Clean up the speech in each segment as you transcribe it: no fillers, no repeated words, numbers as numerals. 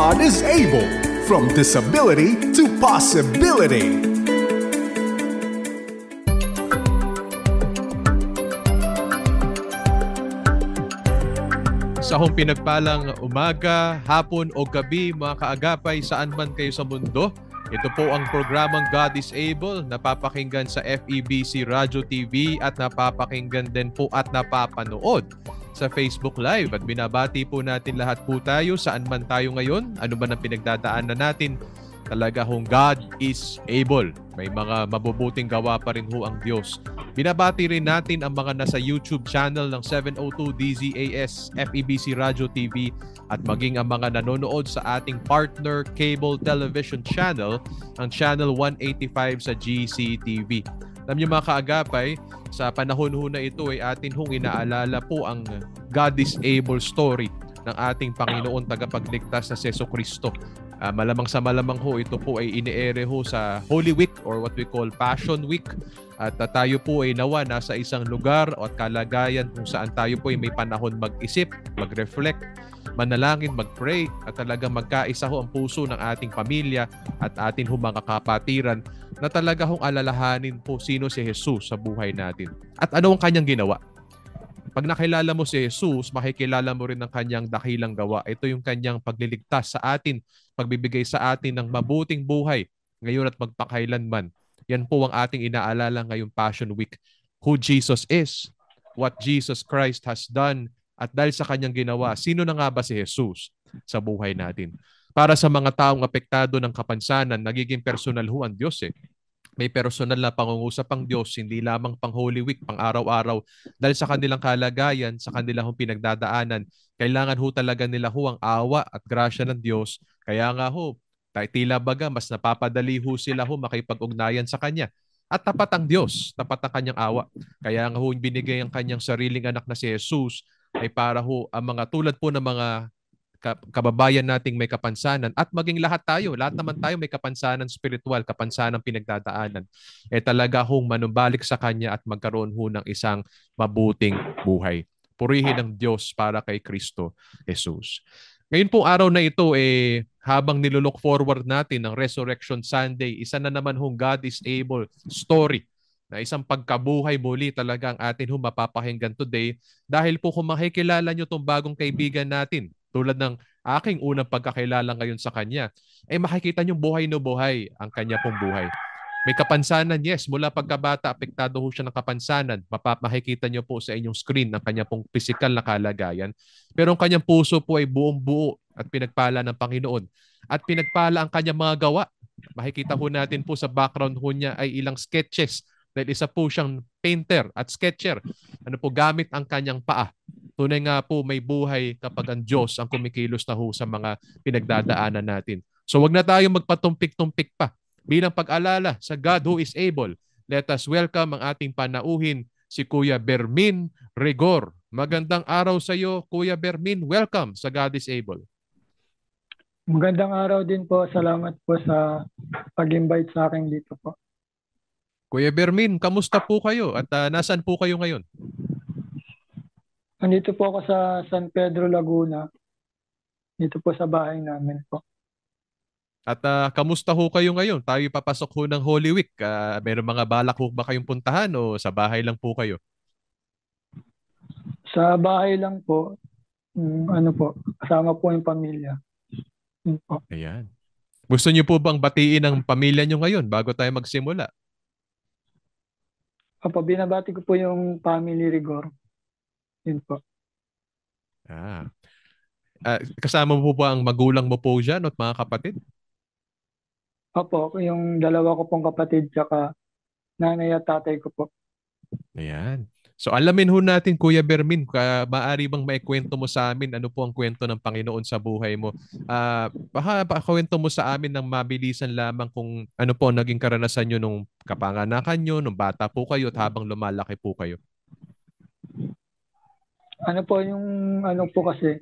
God is able. From disability to possibility. Sa pinagpalang umaga, hapon o gabi, mga kaagapay, saan man kayo sa mundo. Ito po ang programang God is Able, napapakinggan sa FEBC Radio TV at napapakinggan din po at napapanood sa Facebook Live. At binabati po natin lahat po tayo, saan man tayo ngayon, ano man ang pinagdadaanan natin. Talaga hong God is able. May mga mabubuting gawa pa rin ho ang Diyos. Binabati rin natin ang mga nasa YouTube channel ng 702 DZAS FEBC Radio TV at maging ang mga nanonood sa ating partner cable television channel, ang Channel 185 sa GCTV. Alam niyo mga kaagapay, sa panahon ho na ito ay atin hong inaalala po ang God is able story ng ating Panginoon tagapagligtas na Jesucristo. Malamang sa malamang ho, ito po ay ine-ere ho sa Holy Week or what we call Passion Week. At tayo po ay nawa nasa isang lugar at kalagayan kung saan tayo po ay may panahon mag-isip, mag-reflect, manalangin, mag-pray at talagang magkaisa ho ang puso ng ating pamilya at atin ho mga kapatiran na talaga hong alalahanin po sino si Jesus sa buhay natin. At ano ang kanyang ginawa? Pag nakilala mo si Jesus, makikilala mo rin ang kanyang dakilang gawa. Ito yung kanyang pagliligtas sa atin, pagbibigay sa atin ng mabuting buhay ngayon at magpakailanman. Yan po ang ating inaalala ngayong Passion Week. Who Jesus is, what Jesus Christ has done, at dahil sa kanyang ginawa, sino na nga ba si Jesus sa buhay natin? Para sa mga taong apektado ng kapansanan, nagiging personal ho ang Diyos eh. May personal na pangungusap ang Diyos, hindi lamang pang Holy Week, pang araw-araw. Dahil sa kanilang kalagayan, sa kanilang pinagdadaanan, kailangan ho talaga nila ho ang awa at grasya ng Diyos. Kaya nga ho, tila baga, mas napapadali ho sila ho makipag-ugnayan sa Kanya. At tapat ang Diyos, tapat ang Kanyang awa. Kaya nga ho, binigay ang Kanyang sariling anak na si Jesus ay para ho ang mga tulad po ng mga kababayan nating may kapansanan at maging lahat naman tayo may kapansanan spiritual, kapansanan pinagdadaanan, talaga hong manumbalik sa Kanya at magkaroon ho ng isang mabuting buhay. Purihin ang Diyos para kay Kristo Jesus. Ngayon pong araw na ito, habang nilulook forward natin ng Resurrection Sunday, isa na naman hong God is able story na isang pagkabuhay muli talaga ang atin hong mapapakinggan today dahil po kung makikilala nyo itong bagong kaibigan natin, tulad ng aking unang pagkakilala ngayon sa kanya, makikita niyong buhay na buhay ang kanya pong buhay. May kapansanan, yes. Mula pagkabata, apektado ho siya ng kapansanan. Makikita niyo po sa inyong screen ang kanya pong physical na kalagayan. Pero ang kanyang puso po ay buong buo at pinagpala ng Panginoon. At pinagpala ang kanyang mga gawa. Makikita ho natin po sa background ho niya ay ilang sketches dahil isa po siyang painter at sketcher. Ano po, gamit ang kanyang paa. Tunay nga po may buhay kapag ang Diyos ang kumikilos na ho sa mga pinagdadaanan natin. So wag na tayo magpatumpik-tumpik pa. Bilang pag-alala sa God who is able, let us welcome ang ating panauhin, si Kuya Bermin Rigor. Magandang araw sa iyo, Kuya Bermin. Welcome sa God is able. Magandang araw din po. Salamat po sa pag-invite sa akin dito po. Kuya Bermin, kamusta po kayo at nasaan po kayo ngayon? Nandito po ako sa San Pedro, Laguna. Dito po sa bahay namin po. At kamusta ho kayo ngayon? Tayo papasok ho ng Holy Week. Meron mga balak ho ba kayong puntahan o sa bahay lang po kayo? Sa bahay lang po. Ano po, kasama po yung pamilya. Po. Ayan. Gusto niyo po bang batiin ang pamilya niyo ngayon bago tayo magsimula? Opo, binabati ko po yung family Rigor. Yun po. Kasama mo po ba ang magulang mo po dyan at mga kapatid? Opo, yung dalawa ko pong kapatid tsaka nanay at tatay ko po. Ayan. So alamin ho natin, Kuya Bermin, maaari bang maikwento mo sa amin ano po ang kwento ng Panginoon sa buhay mo? Kwento mo sa amin ng mabilisan lamang kung ano po naging karanasan nyo nung kapanganakan nyo, nung bata po kayo at habang lumalaki po kayo. Ano po yung ano po kasi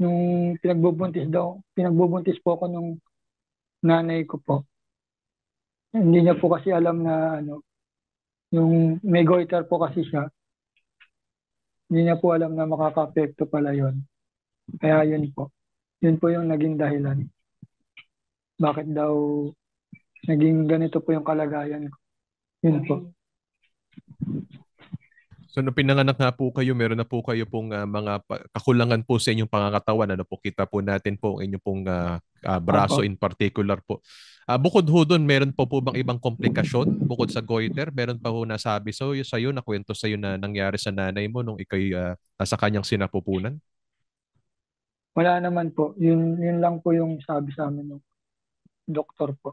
nung pinagbubuntis po ako nung nanay ko po. Hindi niya po kasi alam na yung may goiter po kasi siya. Hindi niya po alam na makaka-apekto pala yon. Kaya yun po. Yun po yung naging dahilan. Bakit daw naging ganito po yung kalagayan ko. Yun po. So nung pinanganak nga po kayo, meron na po kayo pong mga kakulangan po sa inyong pangangatawan. Ano po, kita po natin po ang inyong pong braso Apo. in particular po. Bukod ho doon, meron po bang ibang komplikasyon bukod sa goiter? Meron pa ho nasabi sa'yo, nakwento sa'yo na nangyari sa nanay mo nung ikay nasa kanyang sinapupunan? Wala naman po. Yun lang po yung sabi sa amin ng doktor po.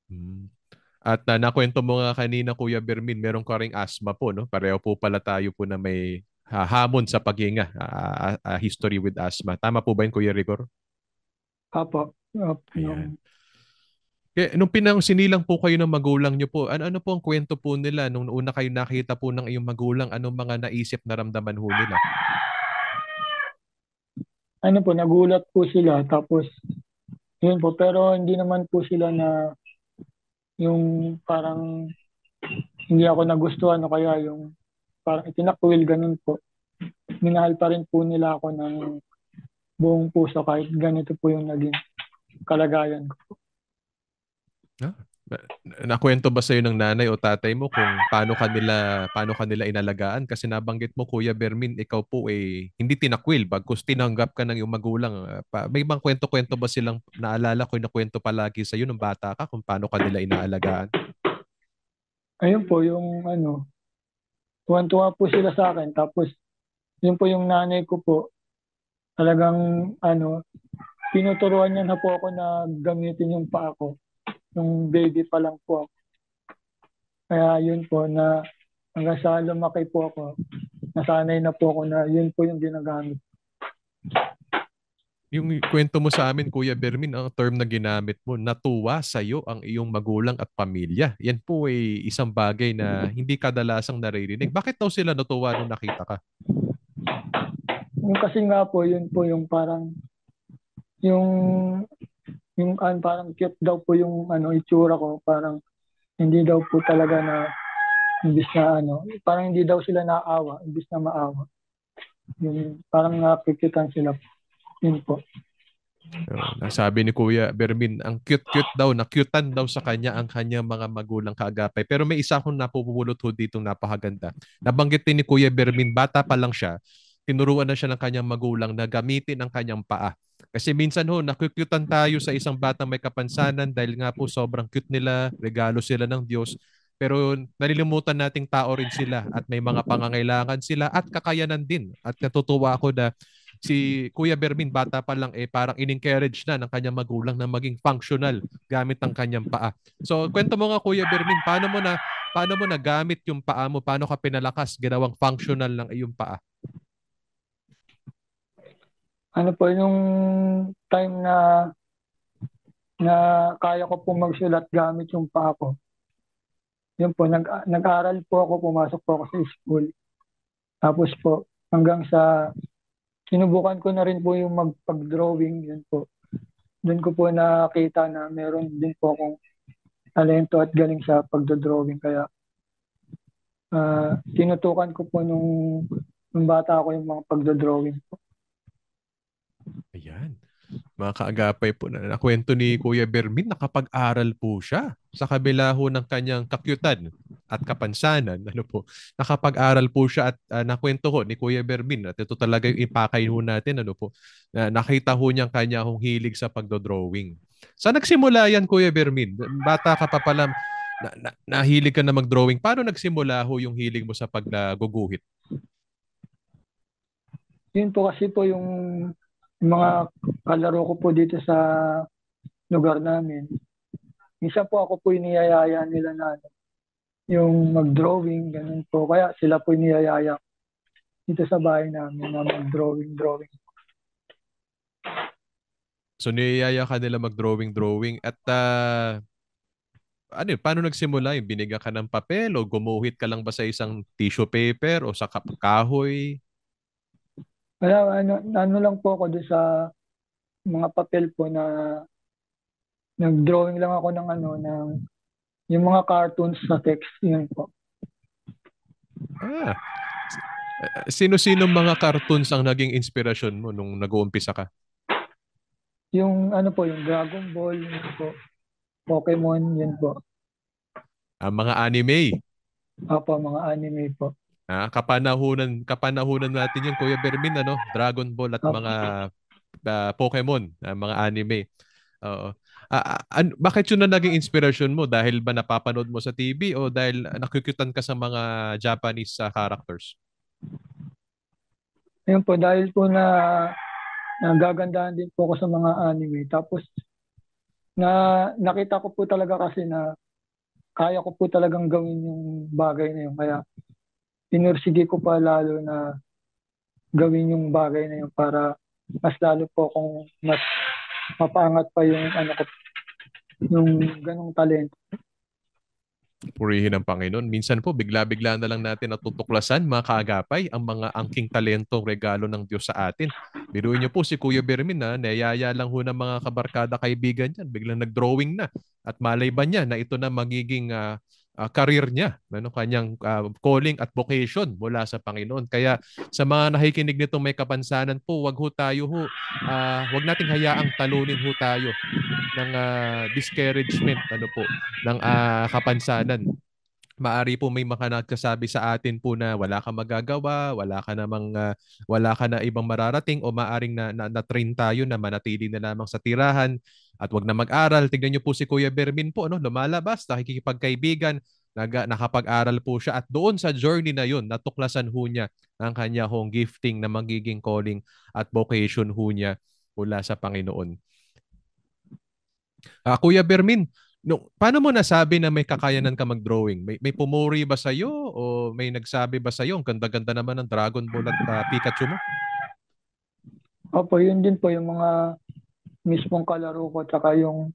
Hmm. At nakwento mo nga kanina, Kuya Bermin, meron ka ring asthma po, no? Pareho po pala tayo po na may hamon sa paghinga, history with asthma. Tama po ba yun, Kuya Rigor? Apo. Ayan. Kaya, nung sinilang po kayo ng magulang niyo po, ano po ang kwento po nila nung una kayo nakita po ng iyong magulang? Anong mga naisip na ramdaman ho nila? Ano po, nagulat po sila. Tapos, yun po. Pero hindi naman po sila na yung parang hindi ako nagustuhan o kaya yung parang itinakwil, ganun po. Minahal pa rin po nila ako ng buong puso kahit ganito po yung naging kalagayan ko. Ah, nakwento ba sa'yo ng nanay o tatay mo kung paano kanila inalagaan? Kasi nabanggit mo, Kuya Bermin, ikaw po hindi tinakwil, bagkus tinanggap ka ng iyong magulang. May ibang kwento-kwento ba silang naalala ko na kwento palagi sa'yo nung bata ka kung paano kanila inaalagaan? Ayun po, yung ano, tuwan-tuwa po sila sa akin. Tapos, yun po yung nanay ko po, talagang ano, tinuturuan niya na po ako na gamitin yung paa ko. Yung baby pa lang po ako. Kaya yun po na hanggang sa lumaki po ako, nasanay na po ako na yun po yung ginagamit. Yung kwento mo sa amin, Kuya Bermin, ang term na ginamit mo, natuwa sa'yo ang iyong magulang at pamilya. Yan po ay isang bagay na hindi kadalasang naririnig. Bakit daw sila natuwa nung nakita ka? Yung kasi nga po, yun po yung parang, yung, parang cute daw po yung ano, itsura ko. Parang hindi daw po talaga na, imbis na ano, parang hindi daw sila naawa, imbis na maawa. Yung, parang nakikitan sila. Yun po. Nasabi ni Kuya Bermin, ang cute-cute daw, nakyutan daw sa kanya ang kanyang mga magulang kaagapay. Pero may isa akong napupulot ho dito napakaganda. Nabanggit din ni Kuya Bermin, bata pa lang siya, tinuruan na siya ng kanyang magulang na gamitin ang kanyang paa. Kasi minsan ho, nakukyutan tayo sa isang batang may kapansanan dahil nga po sobrang cute nila, regalo sila ng Diyos. Pero nalilimutan nating tao rin sila at may mga pangangailangan sila at kakayanan din. At natutuwa ako na si Kuya Bermin bata pa lang parang in-encourage na ng kanyang magulang na maging functional gamit ang kanyang paa. So kwento mo nga, Kuya Bermin, paano mo na gamit yung paa mo? Paano ka pinalakas ginawang functional ng iyong paa? Ano po, yung time na kaya ko po magsulat gamit yung paa ko. Yun po, nag-aral po ako, pumasok po ako sa school. Tapos po, hanggang sa sinubukan ko na rin po yung magpag-drawing, yun po. Doon ko po nakita na meron din po akong talento at galing sa pagdodrawing. Kaya tinutukan ko po nung bata ako yung mga pagdodrawing po. Ayan. Mga kaagapay po na nakwento ni Kuya Bermin, nakapag-aral po siya sa kabila ho ng kanyang kakyutan at kapansanan. Ano po, nakapag-aral po siya at nakwento ko ni Kuya Bermin at ito talaga yung ipakay ho natin. Ano po, na nakita ho niyang kanya hong hilig sa pagdodrawing. Saan nagsimula yan, Kuya Bermin? Bata ka pa pala, nahilig ka na mag-drawing. Paano nagsimula ho yung hilig mo sa pagguguhit? Yun po kasi po yung mga kalaro ko po dito sa lugar namin. Minsan po ako po iniyayaya nila na yung mag-drawing, ganun po. Kaya sila po iniyayaya dito sa bahay namin na mag-drawing. So niyayaya ka nila mag-drawing at ano yun, paano nagsimula yun? Binigyan ka ng papel o gumuhit ka lang ba sa isang tissue paper o sa kahoy? Kaya ano lang po ako doon sa mga papel po na nag-drawing lang ako ng yung mga cartoons sa text, yun po. Ah, sino-sino mga cartoons ang naging inspirasyon mo nung nag-uumpisa ka? Yung ano po, yung Dragon Ball, yun po, Pokemon, yun po. Ang mga anime. Opo, mga anime po. Kapanahunan natin yun, Kuya Bermin, ano? Dragon Ball at Opo. mga Pokemon, mga anime. Oo. Bakit yun na naging inspirasyon mo? Dahil ba napapanood mo sa TV o dahil nakukutan ka sa mga Japanese characters? Ayun po, dahil po na nagagandahan din po ako sa mga anime. Tapos na nakita ko po talaga kasi na kaya ko po talagang gawin yung bagay na yun. Kaya pinursige ko pa lalo na gawin yung bagay na yun para mas lalo po kung mas mapaangat pa yung ano ko, yung ganong talento. Purihin ng Panginoon. Minsan po, bigla-bigla na lang natin natutuklasan, mga kaagapay, ang mga angking talentong regalo ng Diyos sa atin. Biruin niyo po si Kuya Bermin na nayaya lang ho ng mga kabarkada kaibigan niyan. Biglang nag-drawing na. At malay ba niya na ito na magiging career niya, ano, kanyang calling at vocation mula sa Panginoon. Kaya sa mga nakikinig nito may kapansanan po, wag nating hayaang talunin ho tayo ng discouragement, ano po, ng kapansanan. Maari po may mga nagsasabi sa atin po na wala kang magagawa, wala ka na ibang mararating, o maaring na-train tayo na manatili na lamang sa tirahan at wag na mag-aral. Tignan niyo po si Kuya Bermin po, ano, lumalabas, nakikipagkaibigan, nakapag-aral po siya, at doon sa journey na yun, natuklasan ho niya ang kanya hong gifting na magiging calling at vocation ho niya mula sa Panginoon. Kuya Bermin, paano mo nasabi na may kakayanan ka mag-drawing? May pumuri ba sa'yo o may nagsabi ba sa'yo? Ang ganda-ganda naman ng Dragon Ball at Pikachu mo. Opo, yun din po yung mga mismong kalaro ko tsaka yun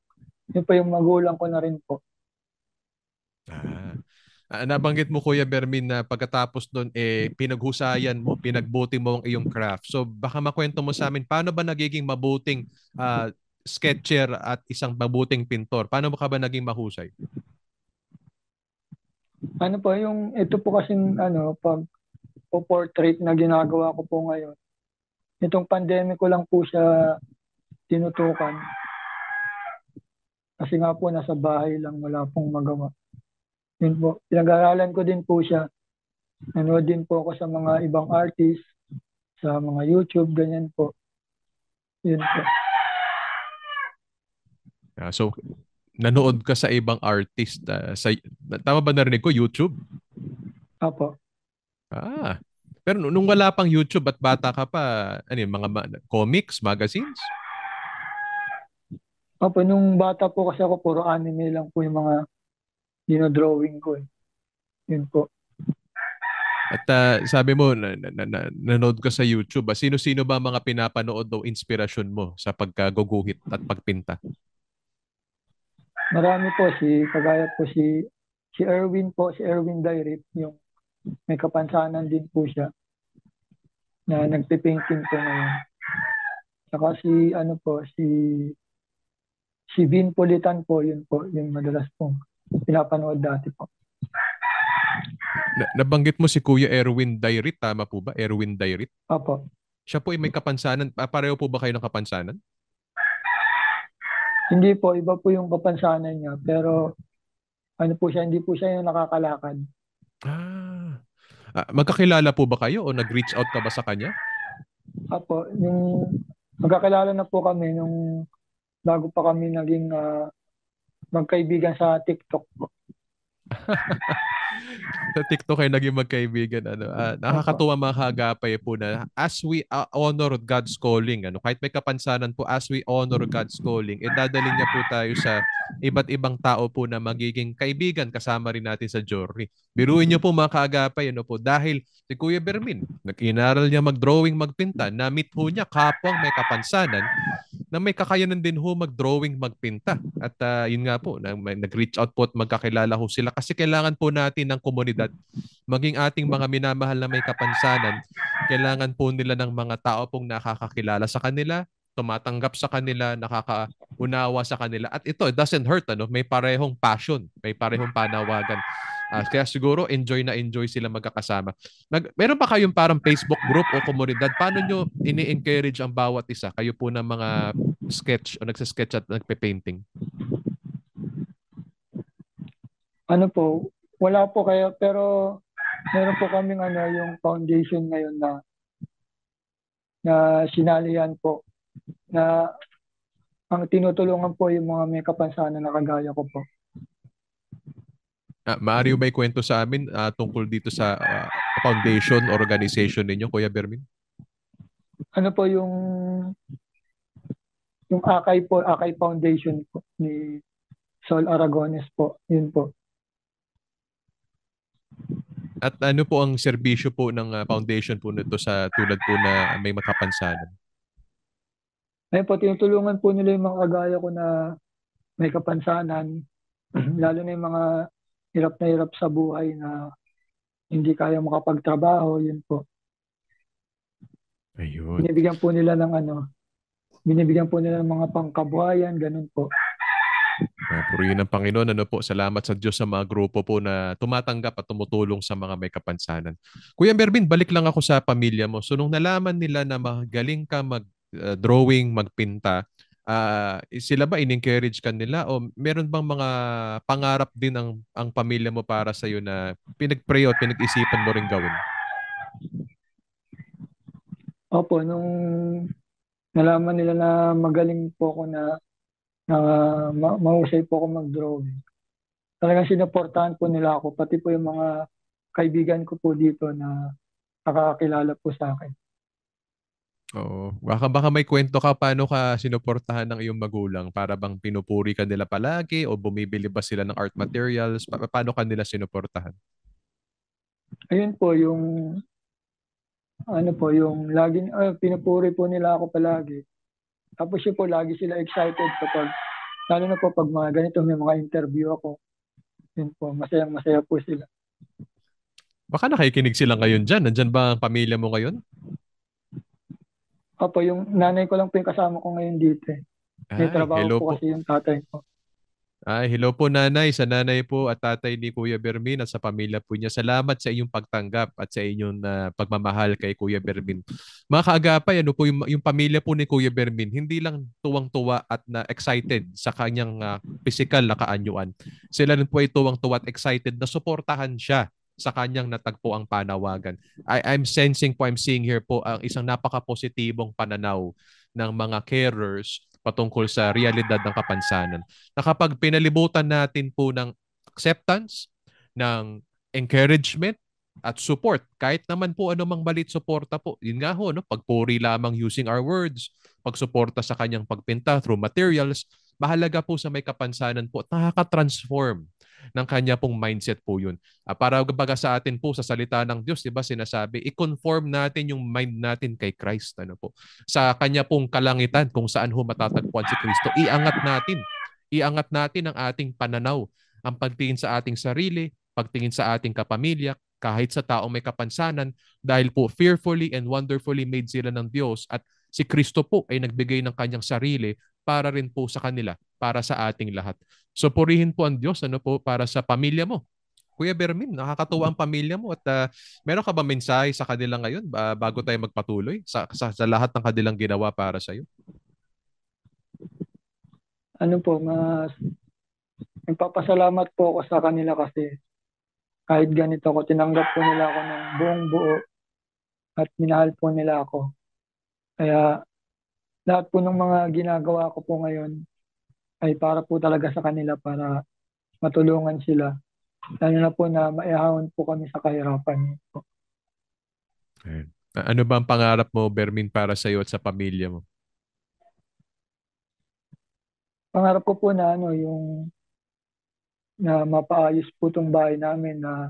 pa yung magulang ko na rin po. Nabanggit mo, Kuya Bermin, na pagkatapos doon, pinaghusayan mo, pinagbuti mo ang iyong craft. So baka makwento mo sa amin, paano ba nagiging mabuting sketcher at isang mabuting pintor? Paano ka ba naging mahusay? Ano po, yung ito po kasing ano, pag portrait na ginagawa ko po ngayon. Itong pandemic ko lang po siya tinutukan. Kasi nga po nasa bahay lang, wala pong magawa. Yun po, pinag-aralan ko din po siya. Nanood din po ako sa mga ibang artist, sa mga YouTube, ganyan po. Yun po. So, nanood ka sa ibang artist. Tama ba narinig ko? YouTube? Apo. Pero nung wala pang YouTube at bata ka pa, ano yun, mga comics, magazines? Apo, nung bata po kasi ako, puro anime lang po yung mga dinodrawing ko. Yun po. At sabi mo, nanood ka sa YouTube. Sino-sino ba mga pinapanood o inspirasyon mo sa pagkaguguhit at pagpinta? Marami po, kagaya po si Erwin po, si Erwin Dairit, yung may kapansanan din po siya na nagpipainting po ngayon. Saka ano po, si Vin Politan po, yun po, yung madalas pong pinapanood dati po. Nabanggit mo si Kuya Erwin Dairit, tama po ba? Erwin Dairit? Opo. Siya po ay may kapansanan. Pareho po ba kayo ng kapansanan? Hindi po, iba po yung kapansanan niya. Pero ano po siya, hindi po siya yung nakakalakad. Magkakilala po ba kayo o nag-reach out ka ba sa kanya? Opo, yung magkakilala na po kami nung bago pa kami naging magkaibigan sa TikTok po. Sa TikTok ay naging magkaibigan. Nakakatuwa mga kaagapay po na as we honor God's calling, kahit may kapansanan po, as we honor God's calling, dadalhin niya po tayo sa iba't ibang tao po na magiging kaibigan kasama rin natin sa journey. Biruin niyo po mga kaagapay, dahil si Kuya Bermin, nag-inaral niya mag-drawing, magpinta, na-meet ho niya kapwang may kapansanan na may kakayanan din ho mag-drawing, magpinta. At yun nga po, nag-reach out po at magkakilala ho sila kasi kailangan po natin ng komunidad. Maging ating mga minamahal na may kapansanan, kailangan po nila ng mga tao pong nakakakilala sa kanila, tumatanggap sa kanila, nakakaunawa sa kanila. At ito, it doesn't hurt, may parehong passion, may parehong panawagan. Kaya siguro enjoy na enjoy sila magkakasama. Meron pa kayong parang Facebook group o komunidad? Paano nyo ini-encourage ang bawat isa? Kayo po ng mga sketch o nagsa-sketch at nagpe-painting? Ano po, wala po kaya, pero meron po kaming yung foundation ngayon na sinalihan po, na ang tinutulungan po yung mga may kapansanan na kagaya ko po. Maaari ba ikwento sa amin tungkol dito sa foundation organization ninyo, Kuya Bermin? Ano po yung Akay Foundation po ni Sol Aragones po, yun po. At ano po ang serbisyo po ng foundation po nito sa tulad po na may makapansanan? Ayun po, tinutulungan po nila yung mga kagaya ko na may kapansanan, lalo na yung mga hirap na hirap sa buhay na hindi kaya makapagtrabaho, yun po. Ayun. Binibigyan po nila ng mga pangkabuhayan, ganun po. Purihin ng Panginoon. Ano po, salamat sa Diyos sa mga grupo po na tumatanggap at tumutulong sa mga may kapansanan. Kuya Mervin, balik lang ako sa pamilya mo. So nung nalaman nila na magaling ka mag-drawing, magpinta, sila ba in-encourage ka nila o meron bang mga pangarap din ang pamilya mo para sa iyo na pinag-pray o pinag-isipan mo ring gawin? Opo, nung nalaman nila na magaling po ako na mahusay po ako mag-drawing, talagang sinuportahan po nila ako, pati po yung mga kaibigan ko po dito na nakakakilala po sa akin. Oo. Baka may kwento ka paano ka sinuportahan ng iyong magulang? Para bang pinupuri ka nila palagi o bumibili ba sila ng art materials? Paano ka nila sinuportahan? Ayun po, yung laging pinupuri po nila ako palagi. Tapos yun po, lagi sila excited kapag, lalo na po pag mga ganito, may mga interview ako. Yun po, masayang-masaya po sila. Baka nakikinig sila ngayon dyan. Nandyan ba ang pamilya mo ngayon? Opo, yung nanay ko lang po yung kasama ko ngayon dito. May trabaho po kasi yung tatay ko. Hello po nanay, sa nanay po at tatay ni Kuya Bermin at sa pamilya po niya. Salamat sa inyong pagtanggap at sa inyong pagmamahal kay Kuya Bermin. Mga kaagapay, ano po yung pamilya po ni Kuya Bermin, hindi lang tuwang-tuwa at na excited sa kanyang physical na kaanyuan. Sila rin po ay tuwang-tuwa at excited na suportahan siya sa kanyang natagpo ang panawagan. I'm seeing here po ang isang napaka-positibong pananaw ng mga carers patungkol sa realidad ng kapansanan. Na kapag pinalibutan natin po ng acceptance, ng encouragement, at support, kahit naman po anumang balit suporta po, yun nga ho, no? Pagpuri lamang using our words, pagsuporta sa kanyang pagpinta through materials, mahalaga po sa may kapansanan po, nakaka-transform ng kanya pong mindset po yun. Para baga sa atin po, sa salita ng Diyos, diba sinasabi, i-conform natin yung mind natin kay Christ. Ano po? Sa kanya pong kalangitan, kung saan ho matatagpuan si Kristo, iangat natin ang ating pananaw, ang pagtingin sa ating sarili, pagtingin sa ating kapamilya, kahit sa taong may kapansanan, dahil po fearfully and wonderfully made sila ng Diyos at si Kristo po ay nagbigay ng kanyang sarili para rin po sa kanila, para sa ating lahat. So purihin po ang Diyos para sa pamilya mo. Kuya Bermin, nakakatuwa ang pamilya mo at meron ka ba mensahe sa kanila ngayon bago tayo magpatuloy sa lahat ng kanilang ginawa para sa iyo? Nagpapasalamat po ako sa kanila kasi kahit ganito ako, tinanggap po nila ako ng buong buo at minahal po nila ako. Kaya lahat po ng mga ginagawa ko po ngayon ay para po talaga sa kanila, para matulungan sila. Lalo na po na maihahon po kami sa kahirapan. Ano ba ang pangarap mo, Bermin, para sa iyo at sa pamilya mo? Pangarap ko po na yung na mapaayos po itong bahay namin, na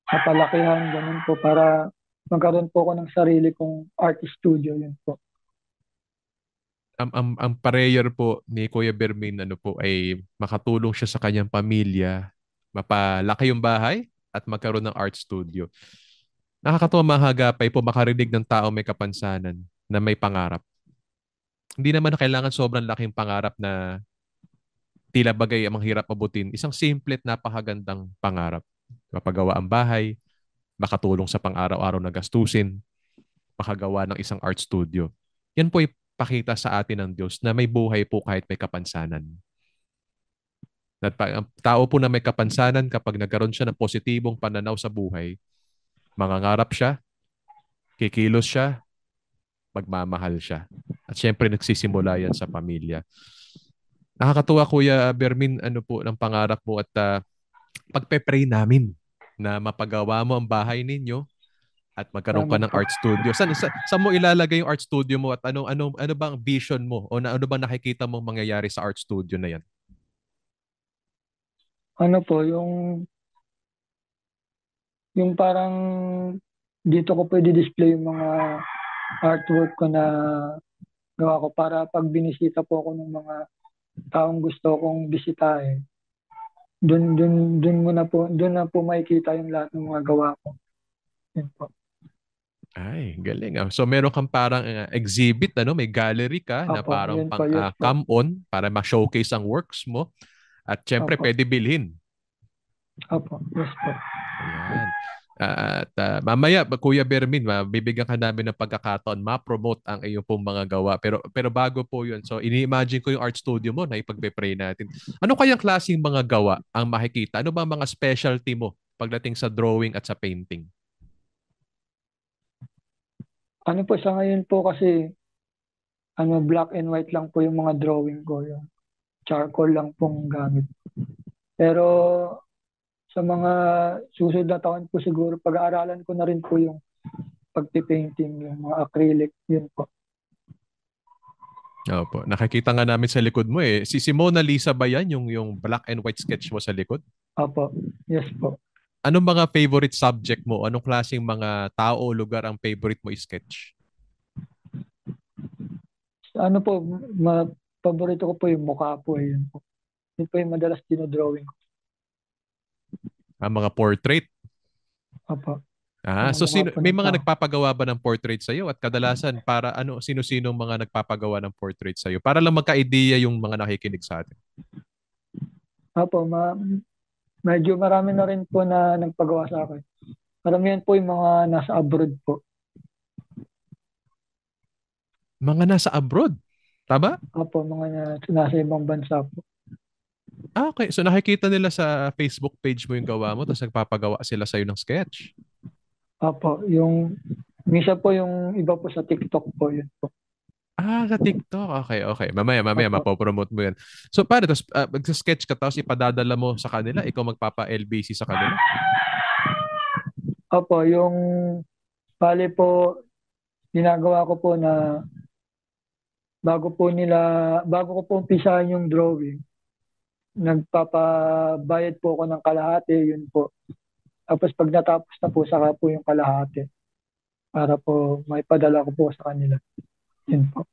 mapalakihan, ganun po, para magkaroon po ako ng sarili kong art studio, yun po. Ang prayer po ni Kuya Bermin ay makatulong siya sa kanyang pamilya, mapalaki yung bahay at magkaroon ng art studio. Nakakatuwa mga hagapay po makarinig ng tao may kapansanan na may pangarap. Hindi naman na kailangan sobrang laking pangarap na tila bagay ang hirap abutin. Isang simple at napakagandang pangarap. mapagawa ang bahay, makatulong sa pang-araw-araw na gastusin, makagawa ng isang art studio. Yan po ipakita sa atin ng Diyos na may buhay po kahit may kapansanan. At ang tao po na may kapansanan, kapag nagkaroon siya ng positibong pananaw sa buhay, mangangarap siya, kikilos siya, magmamahal siya. At syempre nagsisimula yan sa pamilya. Nakakatuwa Kuya Bermin, ano po ng pangarap mo at pagpe-pray namin na mapagawa mo ang bahay ninyo at magkaroon ka Salamat ng po. art studio. Saan mo ilalagay yung art studio mo at ano bang vision mo o ano bang nakikita mong mangyayari sa art studio na yan? Ano po, yung parang dito ko pwede display yung mga artwork ko na gawa ko para pag binisita po ako ng mga taong gusto kong bisitahin, doon na po makikita yung lahat ng mga gawa ko. Yun po. Ay, galing. So meron kang parang exhibit, may gallery ka na Opo, parang yun po, pang yes po. come-on para ma-showcase ang works mo at syempre Opo, pwede bilhin. opo, yes po. Ayan. At mamaya, Kuya Bermin, bibigyan ka namin ng pagkakataon ma-promote ang iyong pong mga gawa. Pero bago po yun, so ini-imagine ko yung art studio mo na ipagpe-pray natin. Ano kayang klaseng mga gawa ang makikita? Ano ba ang mga specialty mo pagdating sa drawing at sa painting? Ano po sa ngayon po kasi, black and white lang po yung mga drawing ko. Yung charcoal lang pong gamit. Pero sa mga susunod na taon po siguro, pag-aaralan ko na rin po yung pagpipainting, yung mga acrylic, yun po. Opo. Nakikita nga namin sa likod mo eh. Si Mona Lisa ba yan? Yung black and white sketch mo sa likod? Opo, yes po. Anong mga favorite subject mo? Anong klaseng mga tao o lugar ang favorite mo i-sketch? Ano po, paborito ko po yung mukha po, yun po. Yun po yung madalas dinodrawing ko. Ang mga portrait? Opo, mga So mukha po may ng mga tao. nagpapagawa ba ng portrait sa iyo at kadalasan para sino-sino mga nagpapagawa ng portrait sa iyo para lang magka-idea yung mga nakikinig sa atin. Opo, medyo marami na rin po na nagpagawa sa akin. Karamihan po yung mga nasa abroad po. Mga nasa abroad, tama? Opo, mga nasa ibang bansa po. Okay. So nakikita nila sa Facebook page mo yung gawa mo tapos nagpapagawa sila sa iyo ng sketch. Opo, minsan po yung iba po sa TikTok po, yun po. Sa TikTok. Okay, okay. Mamaya Opo, mapopromote mo yan. So paano? Tapos mag-sketch ka tapos ipadadala mo sa kanila? Ikaw magpapa-LBC sa kanila? opo, bali po, ginagawa ko po na bago ko po umpisahan yung drawing, nagpapabayad po ako ng kalahati, yun po. Tapos pag natapos na po, saka po yung kalahati para po may padala ko po sa kanila. Yun po.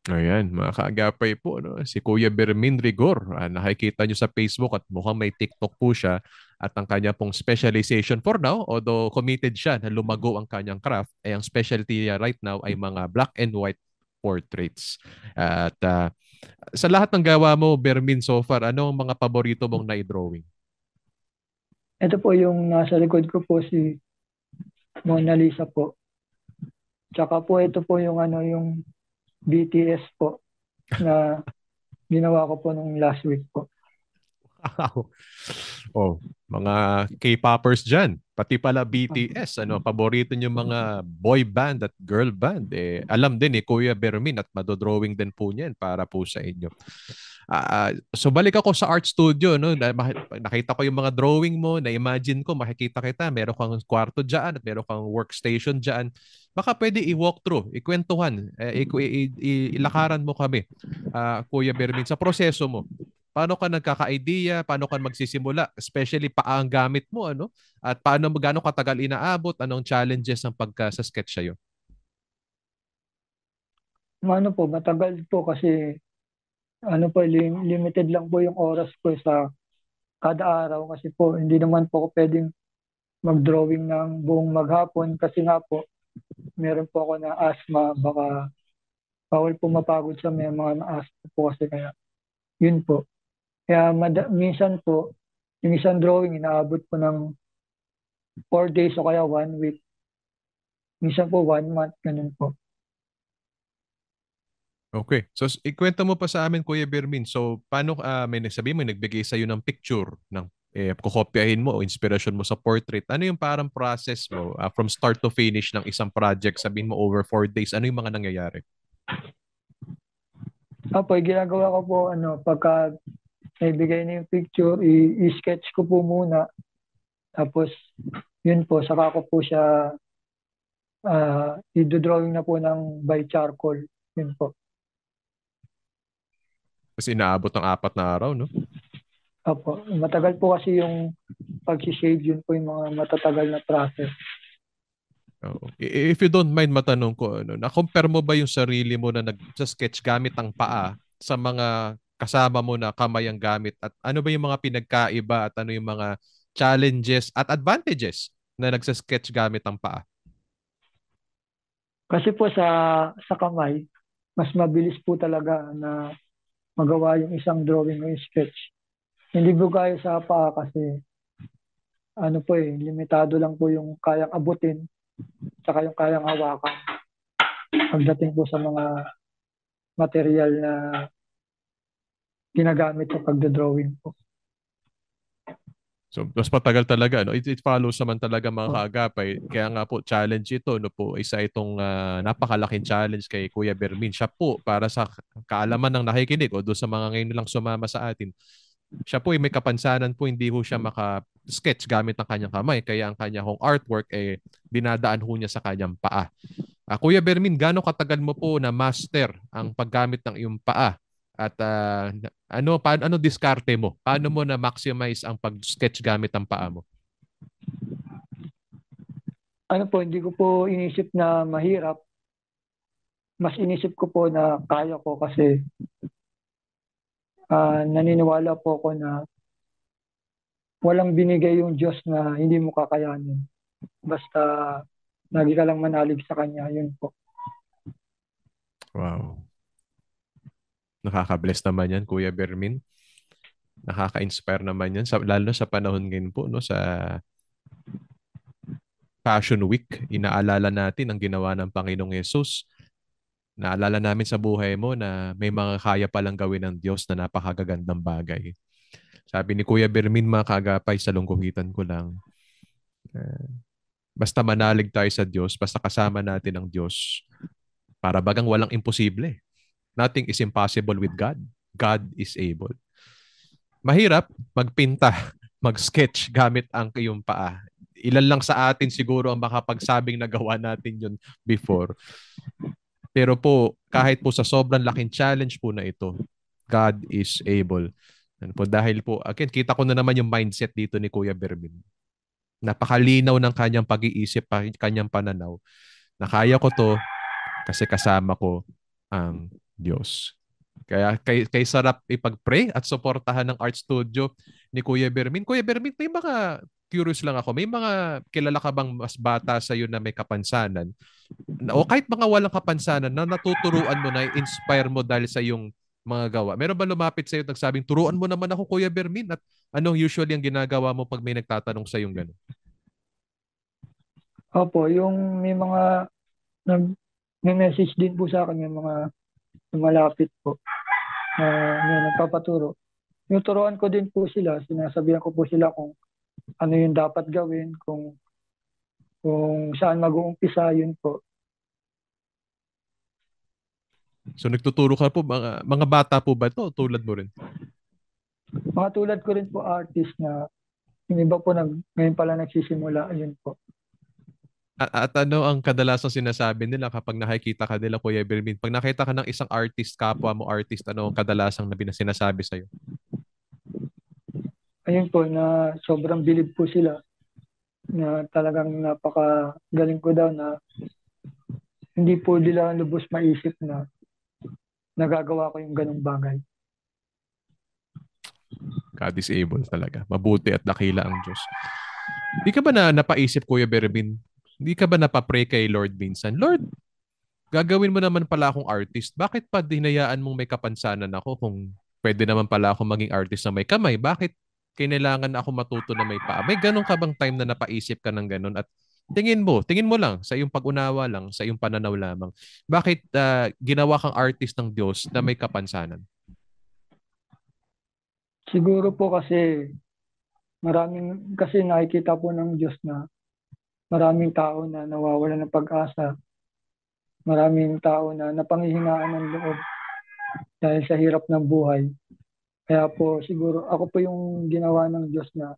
Ayan, mga kaagapay po, no? Si Kuya Bermin Rigor. Nakikita nyo sa Facebook at mukhang may TikTok po siya. At ang kanya pong specialization for now, although committed siya na lumago ang kanyang craft, ay ang specialty niya right now ay mga black and white portraits. At sa lahat ng gawa mo, Bermin, so far, ano ang mga paborito mong na-drawing? Ito po yung nasa likod ko po si Mona Lisa po. Tsaka po ito po yung BTS po na ginawa ko po nung last week po. Wow. Oh, mga K-popers dyan. Pati pala BTS, paborito nyo mga boy band at girl band. Alam din Kuya Bermin at madodrawing din po niyan para po sa inyo. So balik ako sa art studio, no? Nakita ko yung mga drawing mo, na-imagine ko, makikita kita, meron kang kwarto dyan at meron kang workstation dyan. Baka pwede i-walk through, ikwentuhan, ilakaran mo kami, Kuya Bermin, sa proseso mo. Paano ka nagkaka-idea? Paano ka magsisimula? Especially paang gamit mo, At gaano katagal inaabot? Anong challenges ng sa sketch sa'yo? Matagal po kasi limited lang po yung oras ko sa kada araw kasi po hindi naman po ako pwedeng mag-drawing ng buong maghapon kasi nga po meron po ako na asthma, baka bawal po mapagod sa mga asthma po kasi kaya yun po. Kaya minsan po, yung isang drawing inaabot po ng 4 days o kaya 1 week. Minsan po 1 month, ganun po. Okay. So, ikwento mo pa sa amin, Kuya Bermin. So, paano, may nagsabi mo, nagbigay sa'yo ng picture, ng kukopyahin mo o inspiration mo sa portrait. Ano yung parang process mo from start to finish ng isang project? Sabihin mo over 4 days. Ano yung mga nangyayari? Opo, ginagawa ko po, pagka naibigay na yung picture, i-sketch ko po muna. Tapos, yun po, saka ko po siya i-drawing na po ng by charcoal. Yun po. Kasi inaabot ng 4 na araw, no? Opo, matagal po kasi yung pag-shade, yun po yung mga matatagal na process. Oo. If you don't mind matanong ko, na-compare mo ba yung sarili mo na nag-sketch gamit ang paa sa mga kasama mo na kamay ang gamit? At ano ba yung mga pinagkaiba at ano yung mga challenges at advantages na nagsa-sketch gamit ang paa? Kasi po sa kamay, mas mabilis po talaga na magawa yung isang drawing o yung sketch. Hindi po kaya sa paa kasi limitado lang po yung kayang abutin tsaka yung kayang hawakan pagdating po sa mga material na ginagamit sa pagdodrawing po. So, mas matagal talaga, no? It follows naman talaga mga Oh. kaagapay. Kaya nga po, challenge ito, no po, isa itong napakalaking challenge kay Kuya Bermin. Siya po, para sa kaalaman ng nakikinig o doon sa mga ngayon lang sumama sa atin, siya po may kapansanan po, hindi ho siya maka-sketch gamit ng kanyang kamay. Kaya ang kanya hong artwork, dinadaan ho niya sa kanyang paa. Kuya Bermin, gaano katagal mo po na master ang paggamit ng iyong paa? At ano diskarte mo? Paano mo na maximize ang pag-sketch gamit ang paa mo? Hindi ko po inisip na mahirap. Mas inisip ko po na kaya ko kasi naniniwala po ako na walang binigay yung Diyos na hindi mo kakayanin. Basta lagi ka lang manalig sa Kanya, yun po. Wow. Nakaka-bless naman yan, Kuya Bermin. Nakaka-inspire naman yan, lalo na sa panahon ngayon po, no, sa Passion Week. Inaalala natin ang ginawa ng Panginoong Yesus. Naalala namin sa buhay mo na may mga kaya palang gawin ng Diyos na napakagagandang bagay. Sabi ni Kuya Bermin, mga kaagapay, sa lungguhitan ko lang, basta manalig tayo sa Diyos, basta kasama natin ang Diyos, para bagang walang imposible. Nothing is impossible with God. God is able. Mahirap magpinta, mag-sketch gamit ang iyong paa. Ilan lang sa atin siguro ang makapagsabing nagawa natin yun before. Pero po, kahit po sa sobrang laking challenge po na ito, God is able. Dahil po, again, kita ko na naman yung mindset dito ni Kuya Bermin. Napakalinaw ng kanyang pag-iisip, kanyang pananaw. Na kaya ko to kasi kasama ko ang Diyos. Kaya kay sarap ipag-pray at suportahan ng art studio ni Kuya Bermin. Kuya Bermin, may mga curious lang ako. May mga kilala ka bang mas bata sa iyo na may kapansanan? O kahit mga walang kapansanan na natuturuan mo, na inspire mo dahil sa iyong mga gawa. Meron ba lumapit sa iyo at nagsabing, turuan mo naman ako, Kuya Bermin? At ano usually ang ginagawa mo pag may nagtatanong sa iyong gano'n? Opo, yung may mga may message din po sa akin, may mga lumalapit po na nagpapaturo. Tinuturuan ko din po sila, sinasabihan ko po sila kung ano yung dapat gawin, kung saan mag-uumpisa, yun po. So nagtuturo ka po, mga bata po ba ito? Tulad mo rin? Mga tulad ko rin po artist na yung iba po ngayon pala nagsisimula, yun po. At ano ang kadalasang sinasabi nila kapag nakikita ka nila, Kuya Bermin? Pag nakita ka ng isang artist, kapwa mo artist, ano ang kadalasang sinasabi sa'yo? Ayun po, na sobrang bilib po sila na talagang napakagaling ko daw, na hindi po nila lubos maisip na nagagawa ko yung ganong bagay. God is able talaga. Mabuti at dakila ang Diyos. Di ka ba napaisip, Kuya Bermin? Di ka ba napapray kay Lord minsan? Lord, gagawin mo naman pala akong artist. Bakit pa dinayaan mong may kapansanan ako kung pwede naman pala akong maging artist na may kamay? Bakit kinailangan ako matuto na may paa. May ganun ka bang time na napaisip ka ng ganun at tingin mo lang sa iyong pag-unawa lang, sa iyong pananaw lamang, bakit ginawa kang artist ng Diyos na may kapansanan? Siguro po kasi nakikita po ng Diyos na maraming tao na nawawalan ng pag-asa, maraming tao na napanghihinaan ng loob dahil sa hirap ng buhay. Kaya po siguro ako po yung ginawa ng Diyos na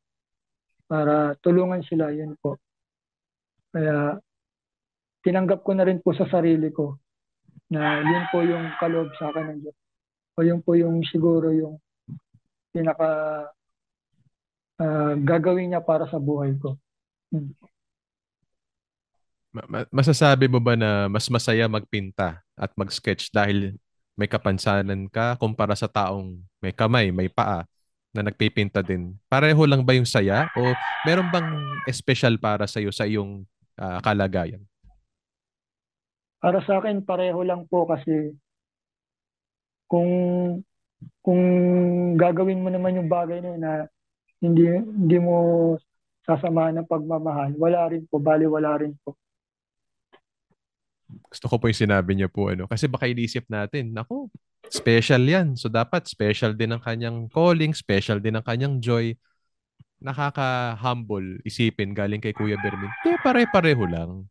para tulungan sila, yun po. Kaya tinanggap ko na rin po sa sarili ko na yun po yung kaloob sa akin ng Diyos. O yun po yung siguro yung pinaka gagawin niya para sa buhay ko. Yun. Masasabi mo ba na mas masaya magpinta at mag-sketch dahil may kapansanan ka kumpara sa taong may kamay, may paa na nagpipinta din? Pareho lang ba yung saya o meron bang espesyal para sa iyo sa iyong kalagayan? Para sa akin, pareho lang po kasi kung kung gagawin mo naman yung bagay na yun na hindi mo sasamahan ng pagmamahal, wala rin po, bali wala rin po. Gusto ko po yung sinabi niya po kasi baka inisip natin, nako, special yan. So dapat special din ang kanyang calling, special din ang kanyang joy. Nakaka-humble isipin galing kay Kuya Bermin. Pare-pareho lang.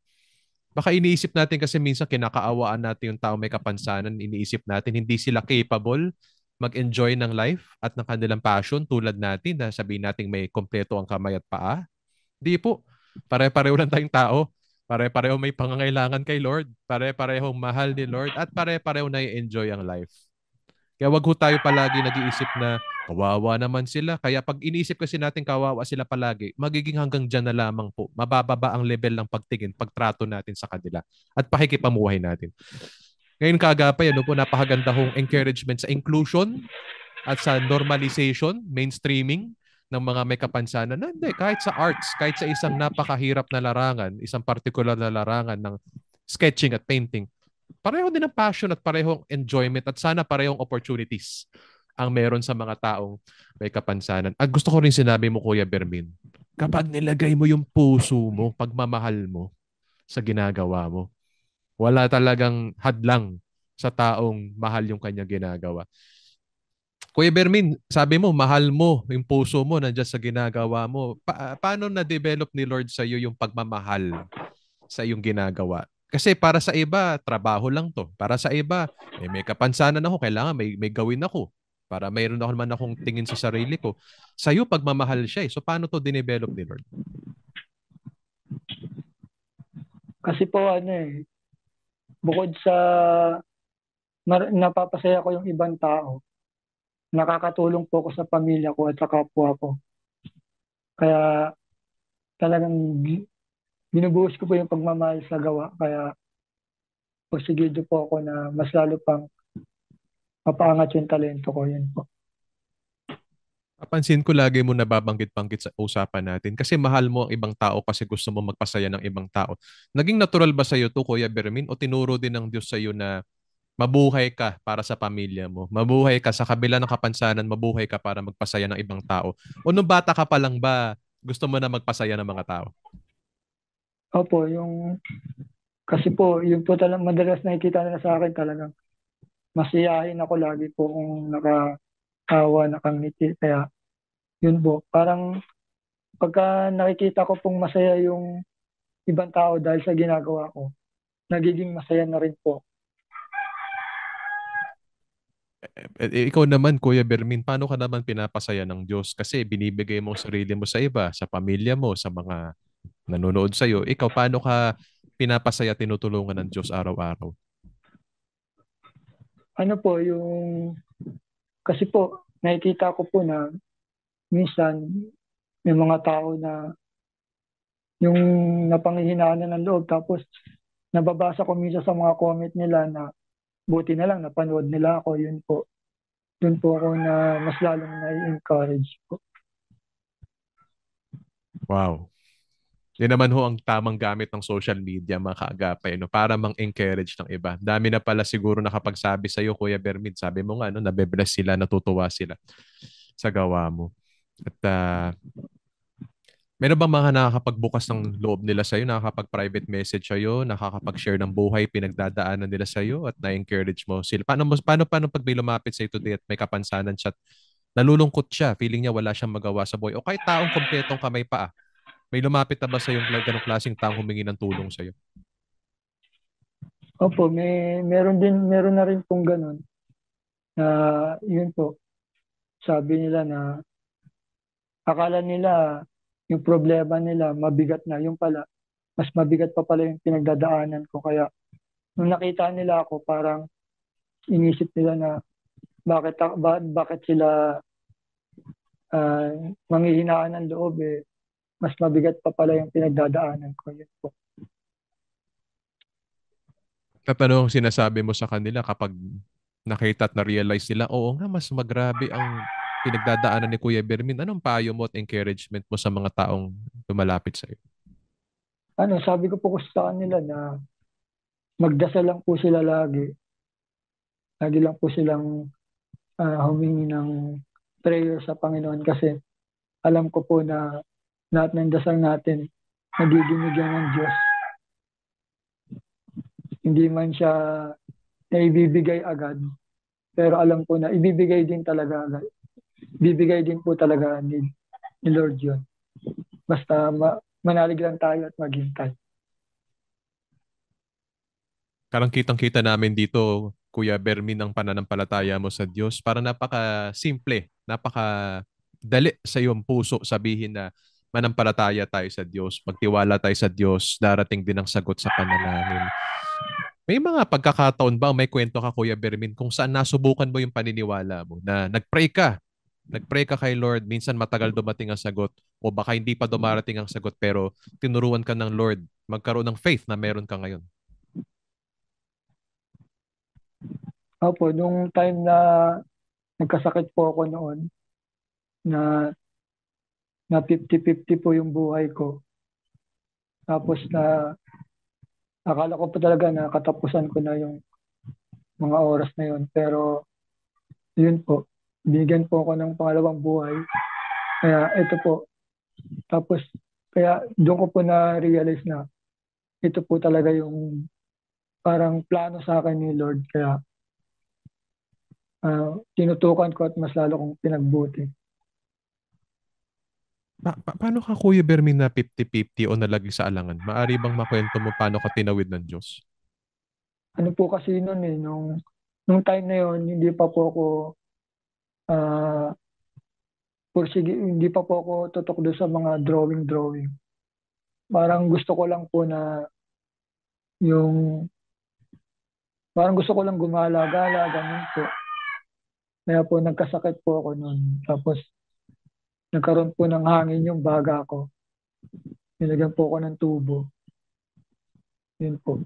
Baka iniisip natin kasi minsan kinakaawaan natin yung tao may kapansanan, iniisip natin hindi sila capable mag-enjoy ng life at ng kanilang passion tulad natin na sabihin natin may kompleto ang kamay at paa. Di po. Pare-pareho lang tayong tao. Pare-pareho may pangangailangan kay Lord. Pare-parehong mahal ni Lord at pare-pareho na i-enjoy ang life. Kaya wag ho tayo palagi nag-iisip na kawawa naman sila. Kaya pag iniisip kasi natin kawawa sila palagi, magiging hanggang dyan na lamang po. Mabababa ang level ng pagtingin, pagtrato natin sa kanila at pakikipamuhay natin. Ngayon kaagapay, po, napakaganda hong encouragement sa inclusion at sa normalization, mainstreaming ng mga may kapansanan. Na, hindi, kahit sa arts, kahit sa isang napakahirap na larangan, isang particular na larangan ng sketching at painting, pareho din ang passion at parehong enjoyment at sana parehong opportunities ang meron sa mga taong may kapansanan. At gusto ko rin sinabi mo, Kuya Bermin, kapag nilagay mo yung puso mo, pagmamahal mo sa ginagawa mo, wala talagang hadlang sa taong mahal yung kanya ginagawa. Kuya Bermin, sabi mo, mahal mo, yung puso mo nandiyan sa ginagawa mo. Paano na-develop ni Lord sa iyo yung pagmamahal sa iyong ginagawa? Kasi para sa iba, trabaho lang to. Para sa iba, may kapansanan ako, kailangan may gawin ako. Para mayroon ako naman akong tingin sa sarili ko. Sa iyo, pagmamahal siya. So paano to dinevelop ni Lord? Kasi po bukod sa napapasaya ko yung ibang tao, nakakatulong po ako sa pamilya ko at sa kapwa ko. Kaya talagang binubuhos ko po yung pagmamahal sa gawa. Kaya posigido po ako na mas lalo pang mapaangat yung talento ko. Yun po. Napansin ko lagi mo nababanggit-banggit sa usapan natin kasi mahal mo ang ibang tao kasi gusto mo magpasaya ng ibang tao. Naging natural ba sa iyo to, Kuya Bermin, o tinuro din ng Diyos sa iyo na mabuhay ka para sa pamilya mo? Mabuhay ka sa kabila ng kapansanan, mabuhay ka para magpasaya ng ibang tao? O nung bata ka pa lang ba, gusto mo na magpasaya ng mga tao? Opo, kasi po, yung po talagang madalas nakikita nila sa akin talagang masiyahin ako lagi po kung nakatawa, nakangiti. Kaya yun po, parang pagka nakikita ko pong masaya yung ibang tao dahil sa ginagawa ko, nagiging masaya na rin po. Ikaw naman, Kuya Bermin, paano ka naman pinapasaya ng Diyos? Kasi binibigay mo ang sarili mo sa iba, sa pamilya mo, sa mga nanonood sa'yo. Ikaw, paano ka pinapasaya, tinutulungan ng Diyos araw-araw? Kasi po, nakikita ko po na minsan may mga tao na yung napanghihinaan na ng loob, tapos nababasa ko minsan sa mga comment nila na buti na lang napanood nila ako, yun po. Doon po ako na mas lalong na-encourage po. Wow. Yan naman ho ang tamang gamit ng social media, mga kaagapay, para mang-encourage ng iba. Dami na pala siguro nakapagsabi sa iyo, Kuya Bermin. Sabi mo nga, nabe-bless sila, natutuwa sila sa gawa mo. At meron bang mga nakakapagbukas ng loob nila sa'yo, nakakapag-private message sa'yo, nakakapag-share ng buhay, pinagdadaanan nila sa'yo at na-encourage mo sila? Paano pag may lumapit sa'yo today at may kapansanan siya at nalulungkot siya, feeling niya wala siyang magawa sa buhay o kahit taong kompletong kamay paa, may lumapit na ba sa yung ganong klaseng taong humingi ng tulong sa'yo? Opo, meron na rin pong ganun na yun po, sabi nila na akala nila yung problema nila mabigat na, yung pala, mas mabigat pa pala yung pinagdadaanan ko. Kaya nung nakita nila ako, parang inisip nila na bakit sila uh, manghihinaan ng loob eh. Mas mabigat pa pala yung pinagdadaanan ko. Yun po. At ano ang sinasabi mo sa kanila kapag nakita at na-realize nila, oo nga, mas magrabe ang pinagdadaanan ni Kuya Bermin. Anong payo mo at encouragement mo sa mga taong lumalapit sa'yo? Sabi ko po sa kanila na magdasal lang po sila lagi. Lagi lang po silang humingi ng prayer sa Panginoon kasi alam ko po na lahat ng dasal natin nagiginig yan ng Diyos. Hindi man siya naibibigay agad, pero alam ko na ibibigay din talaga agad. Bibigay din po talaga ni Lord yun. Basta manalig lang tayo at maghintay. Parang kitang-kita namin dito, Kuya Bermin, ang pananampalataya mo sa Diyos. Parang napaka-simple, napaka-dali sa iyong puso sabihin na manampalataya tayo sa Diyos, magtiwala tayo sa Diyos, darating din ang sagot sa panalangin. May mga pagkakataon ba, may kwento ka, Kuya Bermin, kung saan nasubukan mo yung paniniwala mo na nagpray ka kay Lord, minsan matagal dumating ang sagot o baka hindi pa dumarating ang sagot pero tinuruan ka ng Lord magkaroon ng faith na meron ka ngayon? Opo, nung time na nagkasakit po ako noon, na 50-50 po yung buhay ko. Tapos akala ko po talaga na katapusan ko na yung mga oras na yun. Pero yun po, binigyan po ako ng pangalawang buhay. Kaya ito po. Tapos kaya doon ko po na-realize na ito po talaga yung parang plano sa akin ni Lord. Kaya tinutukan ko at mas lalo kong pinagbuti. Paano ka, Kuya Bermin, na 50-50 o nalagay sa alangan? Maari bang makwento mo paano ka tinawid ng Diyos? Ano po kasi noon eh, nung time na yun, hindi pa po ako ah hindi pa po ako tutok doon sa mga drawing. Parang gusto ko lang po na yung, parang gusto ko lang gumala-gala, ganun po. Kaya po nagkasakit po ako noon. Tapos nagkaroon po ng hangin yung baga ko. Nilagyan po ako ng tubo. Yun po.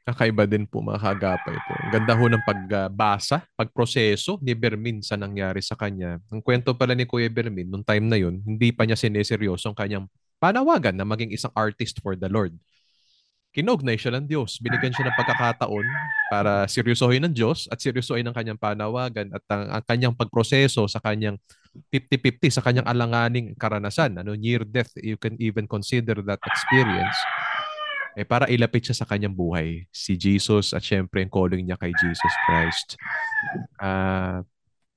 Kakaiba din po, mga kaagapay po. Ang ganda ho ng pagbasa, pagproseso ni Bermin sa nangyari sa kanya. Ang kwento pala ni Kuya Bermin, nung time na yun, hindi pa niya sineseryoso ang kanyang panawagan na maging isang artist for the Lord. Kinognay siya ng Diyos. Binigyan siya ng pagkakataon para seryosohin ng Diyos at seryosohin ang kanyang panawagan at ang kanyang pagproseso sa kanyang 50-50 sa kanyang alanganing karanasan. Near death, you can even consider that experience para ilapit siya sa kanyang buhay, si Jesus at syempre ang calling niya kay Jesus Christ.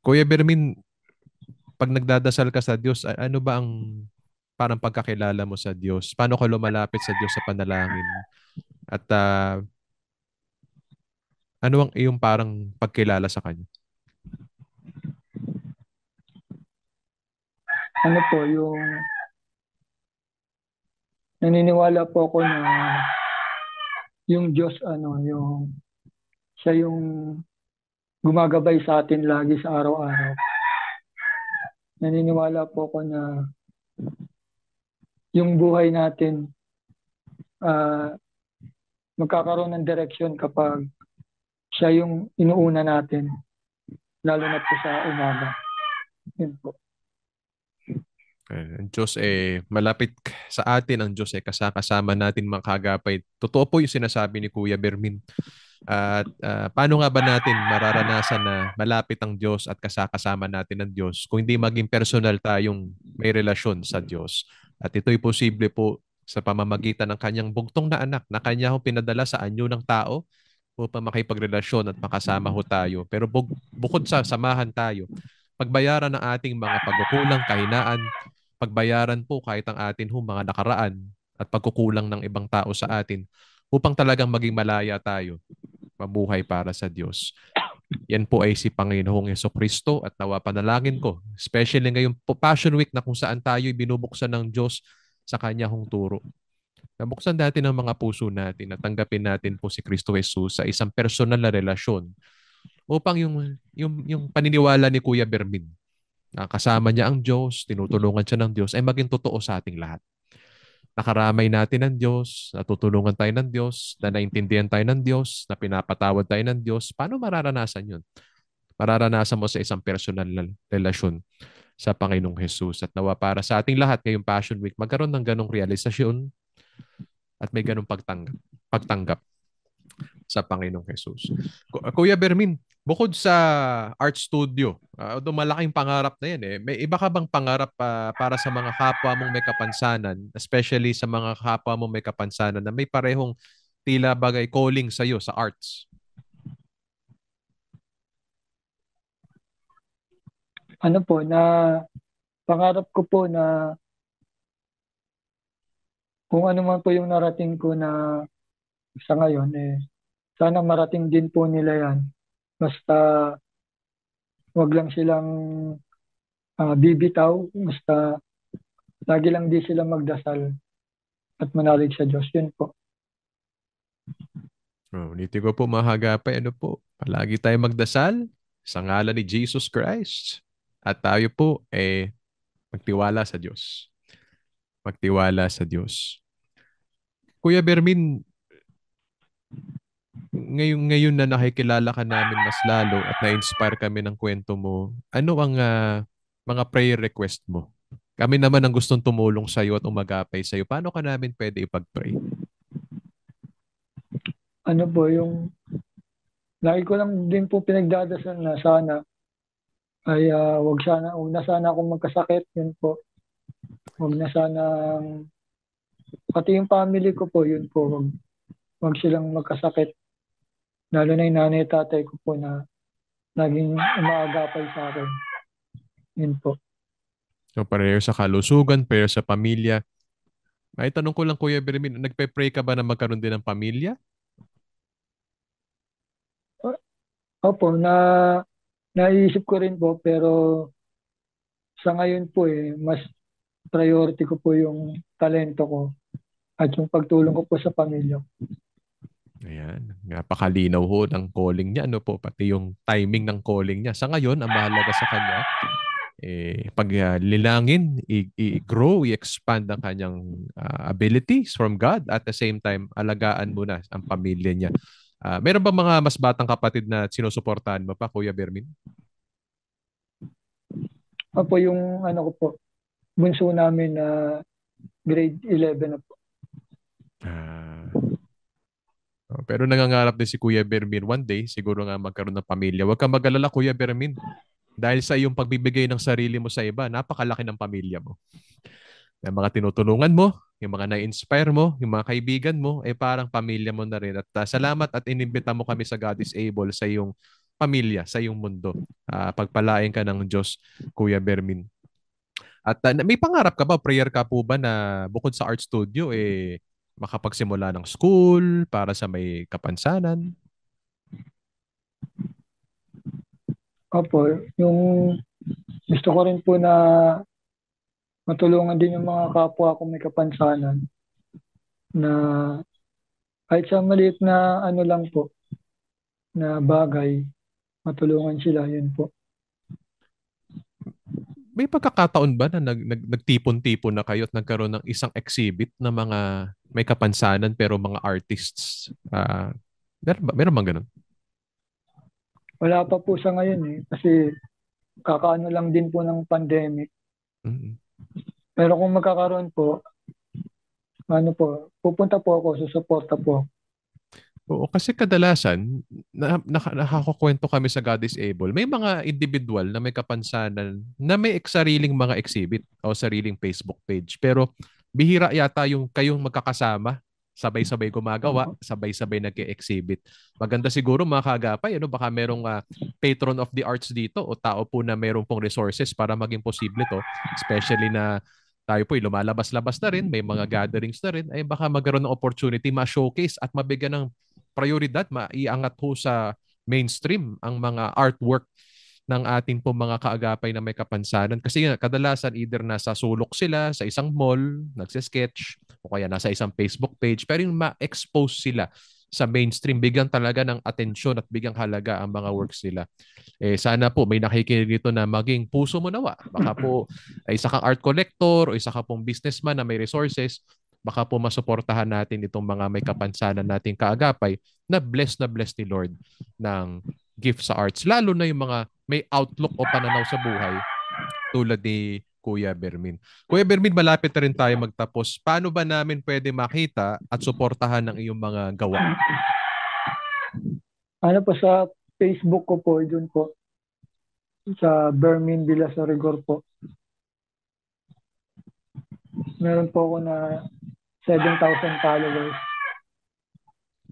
Kuya Bermin, pag nagdadasal ka sa Diyos, ano ba ang parang pagkakilala mo sa Diyos? Paano ka lumalapit sa Diyos sa panalangin? At ano ang iyong parang pagkilala sa Kanya? Ano po, yung naniniwala po ako na yung Diyos, siya yung gumagabay sa atin lagi sa araw-araw. Naniniwala po ako na yung buhay natin magkakaroon ng direksyon kapag siya yung inuuna natin, lalo na po sa umaga. Yun po. Ang Diyos malapit sa atin. Ang Diyos kasama natin, mga kagapay. Totoo po yung sinasabi ni Kuya Bermin. At paano nga ba natin mararanasan na malapit ang Diyos at kasakasama natin ang Diyos kung hindi maging personal tayong may relasyon sa Diyos? At ito'y posible po sa pamamagitan ng kanyang bugtong na anak na kanya ho pinadala sa anyo ng tao upang makipagrelasyon at makasama ho tayo. Pero bukod sa samahan tayo, pagbayaran ng ating mga pagkukulang, kahinaan, pagbayaran po kahit ang atin ho mga nakaraan at pagkukulang ng ibang tao sa atin upang talagang maging malaya tayo, mabuhay para sa Diyos. Yan po ay si Panginoong Jesucristo at nawa panalangin ko, especially ngayong Passion Week na kung saan tayo binubuksan ng Diyos sa Kanya hong turo. Nabuksan natin ang mga puso natin at tanggapin natin po si Kristo Jesus sa isang personal na relasyon upang yung paniniwala ni Kuya Bermin na kasama niya ang Diyos, tinutulungan siya ng Diyos, ay maging totoo sa ating lahat. Nakaramay natin ng Diyos, natutulungan tayo ng Diyos, na naintindihan tayo ng Diyos, na pinapatawad tayo ng Diyos. Paano mararanasan yun? Mararanasan mo sa isang personal na relasyon sa Panginoong Jesus. At nawa para sa ating lahat ngayong Passion Week, magkaroon ng ganong realisasyon at may ganong pagtanggap sa Panginoong Jesus. Kuya Bermin, bukod sa art studio, although malaking pangarap na yan may iba ka bang pangarap para sa mga kapwa mong may kapansanan, especially sa mga kapwa mong may kapansanan na may parehong tila bagay calling sa iyo sa arts? Ano po, pangarap ko po na kung ano man po yung narating ko na sa ngayon, sana marating din po nila yan. Basta wag lang silang bibitaw, basta lagi lang di sila magdasal at manalig sa Diyos. Yun po. Ulitin ko po mga hagapay, ano po, palagi tayo magdasal sa ngalan ni Jesus Christ. At tayo po magtiwala sa Diyos. Magtiwala sa Diyos. Kuya Bermin, ngayon na nakikilala ka namin mas lalo at na-inspire kami ng kwento mo, ano ang mga prayer request mo? Kami naman ang gustong tumulong sa iyo at umagapay sa iyo. Paano ka namin pwede ipag-pray? Ano po, yung lagi ko lang din po pinagdadasal na sana ay wag na sana akong magkasakit. Yun po. Wag na sana, pati yung family ko po, yun po, wag silang magkasakit. Lalo na yung nanay tatay ko po na laging umaagapay sa akin. Yun po. So, pareho sa kalusugan, pareho sa pamilya. May tanong ko lang, Kuya Bermin, nagpe-pray ka ba na magkaroon din ng pamilya? Opo, naisip ko rin po, pero sa ngayon po mas priority ko po yung talento ko at yung pagtulong ko po sa pamilya. Ayan, napakalinaw ho ng calling niya, ano po, pati yung timing ng calling niya. Sa ngayon, ang mahalaga sa kanya, paglilangin, i-grow, i-expand ang kanyang abilities from God. At the same time, alagaan mo na ang pamilya niya. Meron ba mga mas batang kapatid na sinusuportahan mo pa, Kuya Bermin? Opo, yung ano ko po, bunso namin na grade 11 na po. Pero nangangarap din si Kuya Bermin one day, siguro nga magkaroon ng pamilya. Huwag kang mag-alala, Kuya Bermin. Dahil sa iyong pagbibigay ng sarili mo sa iba, napakalaki ng pamilya mo. Yung mga tinutulungan mo, yung mga na-inspire mo, yung mga kaibigan mo, parang pamilya mo na rin. At salamat at inimbita mo kami sa God is Able sa iyong pamilya, sa iyong mundo. Pagpalain ka ng Diyos, Kuya Bermin. At may pangarap ka ba, prayer ka po ba na bukod sa art studio, makapagsimula ng school para sa may kapansanan? Opo, yung gusto ko rin po na matulungan din yung mga kapwa ko may kapansanan na kahit sa maliit na ano lang po, na bagay, matulungan sila, yun po. May pagkakataon ba na nagtipon-tipon na kayo at nagkaroon ng isang exhibit na mga may kapansanan pero mga artists? Meron bang ganun? Wala pa po sa ngayon kasi kakaano lang din po ng pandemic. Mm-hmm. Pero kung magkakaroon po, ano po, pupunta po ako, susuporta po. Oo, kasi kadalasan, nakakukwento kami sa God is Able, may mga individual na may kapansanan na may sariling mga exhibit o sariling Facebook page. Pero bihira yata yung kayong magkakasama, sabay-sabay gumagawa, Opo. sabay-sabay nag-exhibit. Maganda siguro mga kaagapay, ano, baka merong patron of the arts dito o tao po na merong pong resources para maging posible to. Especially na tayo po lumalabas-labas na rin, may mga gatherings na rin, ay baka magkaroon ng opportunity ma-showcase at mabigyan ng prioridad, maiangat ho sa mainstream ang mga artwork ng ating po mga kaagapay na may kapansanan. Kasi kadalasan either nasa sulok sila sa isang mall, nagsisketch, o kaya nasa isang Facebook page, pero yung ma-expose sila sa mainstream, bigyan talaga ng atensyon at bigyang halaga ang mga works nila. Sana po may nakikinig dito na maging puso mo nawa. Baka po ay isa kang art collector o isa ka pong businessman na may resources, baka po masuportahan natin itong mga may kapansanan nating kaagapay na blessed ni Lord ng gift sa arts. Lalo na yung mga may outlook o pananaw sa buhay tulad ni Kuya Bermin. Kuya Bermin, malapit na rin tayo magtapos. Paano ba namin pwede makita at suportahan ng iyong mga gawa? Ano po sa Facebook ko po, dun po, sa Bermin Villasorigor po. Meron po ako na 7,000 followers.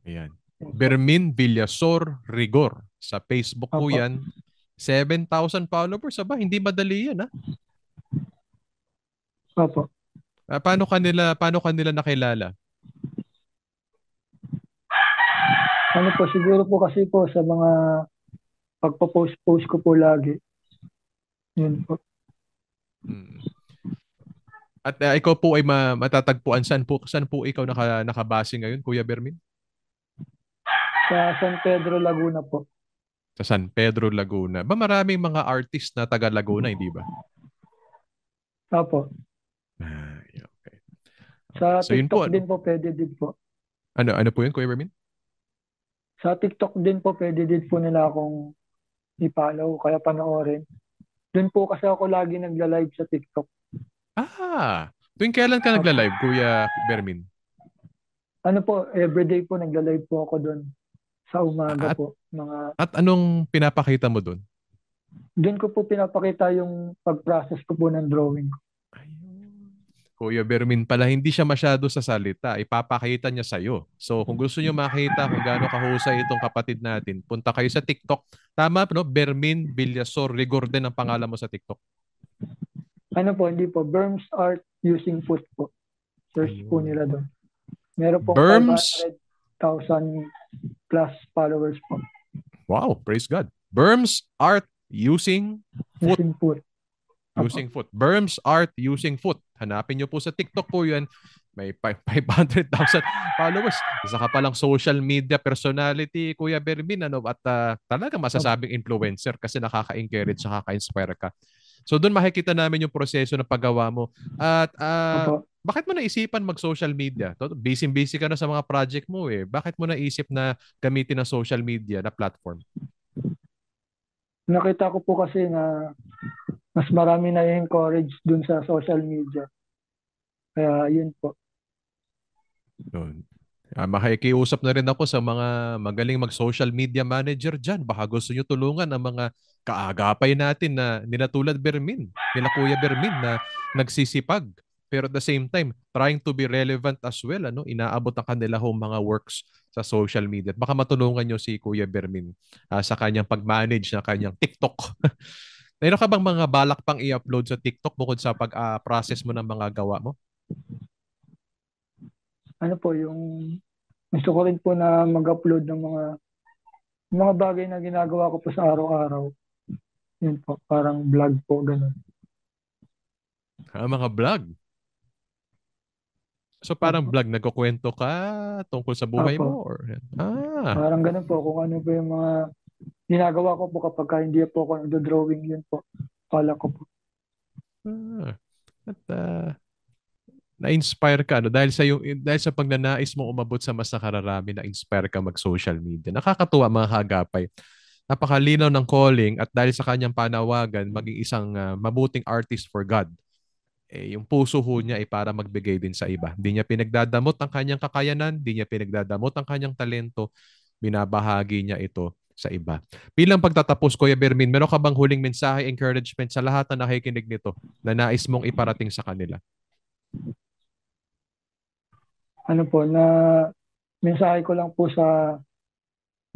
Ayan. Bermin Villasor Rigor. Sa Facebook po Opo. yan. 7,000 followers. Aba, hindi madali yan, ha? Opo. Paano kanila nakilala? Ano po, siguro po kasi po sa mga pagpo-post-post ko po lagi. Yun po. Hmm. At ikaw po ay matatagpuan saan po ikaw nakabase ngayon, Kuya Bermin? Sa San Pedro, Laguna po. Sa San Pedro, Laguna. Ba maraming mga artist na taga Laguna, hindi ba? Opo. Yeah, okay. Sa So yun po. TikTok din po, pwede din po. Ano po yun, Kuya Bermin? Sa TikTok din po, pwede din po nila akong i-follow, kaya panoorin. Doon po kasi ako lagi nagla-live sa TikTok. Tuwing kailan ka nagla-live, Kuya Bermin? Ano po, everyday po nagla-live po ako doon. Sa umaga At, po. at anong pinapakita mo doon? Doon ko po pinapakita yung pag-process ko po ng drawing ko. Kuya Bermin pala, hindi siya masyado sa salita. Ipapakita niya sa'yo. So, kung gusto niyo makita kung gaano kahusay itong kapatid natin, punta kayo sa TikTok. Tama, no? Bermin Villasor Rigor din ang pangalan mo sa TikTok. Ano po, hindi po. Berms Art Using Foot po. Search po nila doon. Meron pong Berms? 500,000 plus followers po. Wow, praise God. Berms Art Using Foot. Using Foot. Using Foot. Berms Art Using Foot. Hanapin nyo po sa TikTok po yan. May 500,000 followers. Isa ka palang social media personality, Kuya Bermin. At talaga masasabing influencer kasi nakaka-encourage, nakaka-inspire ka. So doon makikita namin yung proseso ng paggawa mo. At bakit mo naisipan mag-social media? Busy-busy ka na sa mga project mo eh. Bakit mo naisip na gamitin ang social media na platform? Nakita ko po kasi na mas marami na i-encourage dun sa social media. Kaya yun po. Yun. Makikiusap na rin ako sa mga magaling mag-social media manager dyan. Baka gusto nyo tulungan ang mga kaagapay natin na nila tulad Bermin, nila Kuya Bermin na nagsisipag. Pero at the same time, trying to be relevant as well. Inaabot ang kanila mga works sa social media. Baka matulungan nyo si Kuya Bermin sa kanyang pag-manage ng kanyang TikTok. Meron ka bang mga balak pang i-upload sa TikTok bukod sa pag-process mo ng mga gawa mo? Ano po, yung gusto ko rin po na mag-upload ng mga bagay na ginagawa ko po sa araw-araw. Yun po, parang vlog po, ganun. Mga vlog? So parang vlog, nagkukwento ka tungkol sa buhay mo? Or... Parang ganun po, kung ano po yung mga ginagawa ko po kapag hindi po ako nagdo-drawing, yun po. Kala ko po. At na-inspire ka dahil sa pagnanais mo umabot sa mas nakararami, na-inspire ka mag-social media. Nakakatuwa mga kagapay. Napakalinaw ng calling at dahil sa kanyang panawagan maging isang mabuting artist for God. yung puso ho niya ay para magbigay din sa iba. Hindi niya pinagdadamot ang kanyang kakayanan, hindi niya pinagdadamot ang kanyang talento, binabahagi niya ito sa iba. Bilang pagtatapos, Kuya Bermin, meron ka bang huling mensahe, encouragement sa lahat na nakikinig nito na nais mong iparating sa kanila? Ano po, na mensahe ko lang po sa